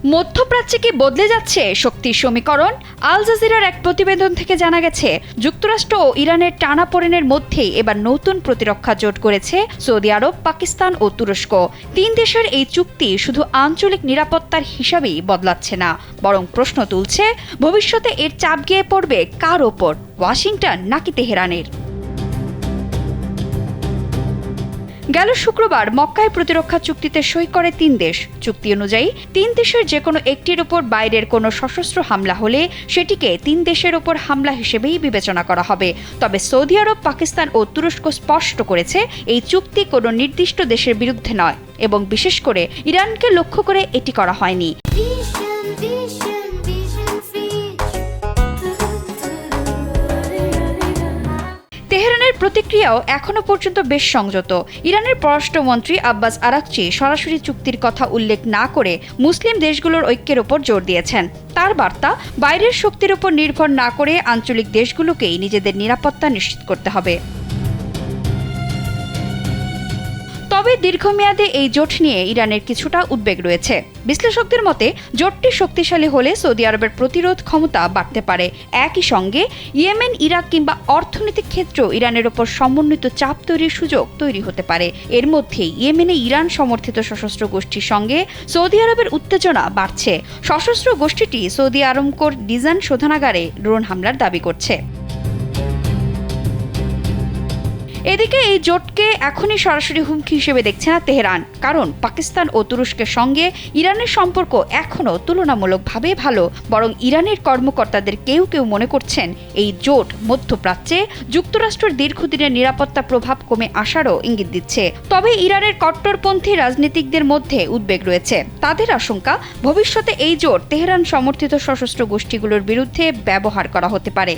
মধ্যপ্রাচ্যে কি বদলে যাচ্ছে শক্তির সমীকরণ? আল জাজিরার এক প্রতিবেদন থেকে জানা গেছে, যুক্তরাষ্ট্র ও ইরানের টানাপোড়েনের মধ্যেই এবার নতুন প্রতিরক্ষা জোট করেছে সৌদি আরব, পাকিস্তান ও তুরস্ক। তিন দেশের এই চুক্তি শুধু আঞ্চলিক নিরাপত্তার হিসাবেই বদলাচ্ছে না, বরং প্রশ্ন তুলছে ভবিষ্যতে এর চাপ গিয়ে পড়বে কার ওপর, ওয়াশিংটন নাকি তেহরানের? গেল শুক্রবার মক্কায় প্রতিরক্ষা চুক্তিতে সই করে তিন দেশ। চুক্তি অনুযায়ী তিন দেশের যে কোনো একটির ওপর বাইরের কোনো সশস্ত্র হামলা হলে সেটিকে তিন দেশের ওপর হামলা হিসেবেই বিবেচনা করা হবে। তবে সৌদি আরব, পাকিস্তান ও তুরস্ক স্পষ্ট করেছে এই চুক্তি কোনো নির্দিষ্ট দেশের বিরুদ্ধে নয় এবং বিশেষ করে ইরানকে লক্ষ্য করে এটি করা হয়নি। তেহরানের প্রতিক্রিয়াও এখনো পর্যন্ত বেশ সংযত। ইরানের পররাষ্ট্রমন্ত্রী আব্বাস আরাকচি সরাসরি চুক্তির কথা উল্লেখ না করে মুসলিম দেশগুলোর ঐক্যের ওপর জোর দিয়েছেন। তার বার্তা, বাইরের শক্তির উপর নির্ভর না করে আঞ্চলিক দেশগুলোকেই নিজেদের নিরাপত্তা নিশ্চিত করতে হবে। তবে দীর্ঘমেয়াদে এই জোট নিয়ে ইরানের কিছুটা উদ্বেগ রয়েছে। বিশ্লেষকদের মতে, জোটটি শক্তিশালী হলে সৌদি আরবের প্রতিরোধ ক্ষমতা বাড়তে পারে। একই সঙ্গে ইয়েমেন, ইরাক কিংবা অর্থনৈতিক ক্ষেত্রেও ইরানের ওপর সমন্বিত চাপ তৈরির সুযোগ তৈরি হতে পারে। এর মধ্যেই ইয়েমেনে ইরান সমর্থিত সশস্ত্র গোষ্ঠীর সঙ্গে সৌদি আরবের উত্তেজনা বাড়ছে। সশস্ত্র গোষ্ঠীটি সৌদি আরামকোর ডিজান শোধনাগারে ড্রোন হামলার দাবি করছে। এদিকে এই জোটকে এখনই সরাসরি হুমকি হিসেবে দেখছে না তেহরান, কারণ পাকিস্তান ও তুরস্কের সঙ্গে ইরানের সম্পর্ক এখনও তুলনামূলকভাবে ভালো। বরং ইরানের কর্মকর্তাদের কেউ কেউ মনে করছেন এই জোট মধ্যপ্রাচ্যে যুক্তরাষ্ট্রের দীর্ঘদিনের নিরাপত্তা প্রভাব কমে আসারও ইঙ্গিত দিচ্ছে। তবে ইরানের কট্টরপন্থী রাজনীতিকদের মধ্যে উদ্বেগ রয়েছে। তাদের আশঙ্কা, ভবিষ্যতে এই জোট তেহরান সমর্থিত সশস্ত্র গোষ্ঠীগুলোর বিরুদ্ধে ব্যবহার করা হতে পারে।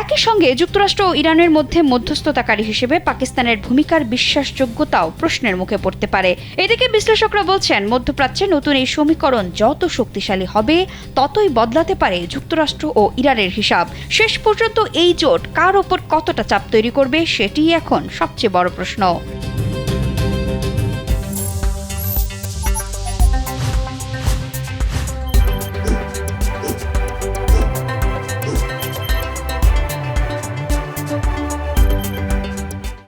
একই সঙ্গে যুক্তরাষ্ট্র ও ইরানের মধ্যে মধ্যস্থতাকারী হিসেবে পাকিস্তানের ভূমিকার বিশ্বাসযোগ্যতাও প্রশ্নের মুখে পড়তে পারে। এদিকে বিশ্লেষকরা বলছেন, মধ্যপ্রাচ্যে নতুন এই সমীকরণ যত শক্তিশালী হবে ততই বদলাতে পারে যুক্তরাষ্ট্র ও ইরানের হিসাব। শেষ পর্যন্ত এই জোট কার ওপর কতটা চাপ তৈরি করবে সেটিই এখন সবচেয়ে বড় প্রশ্ন।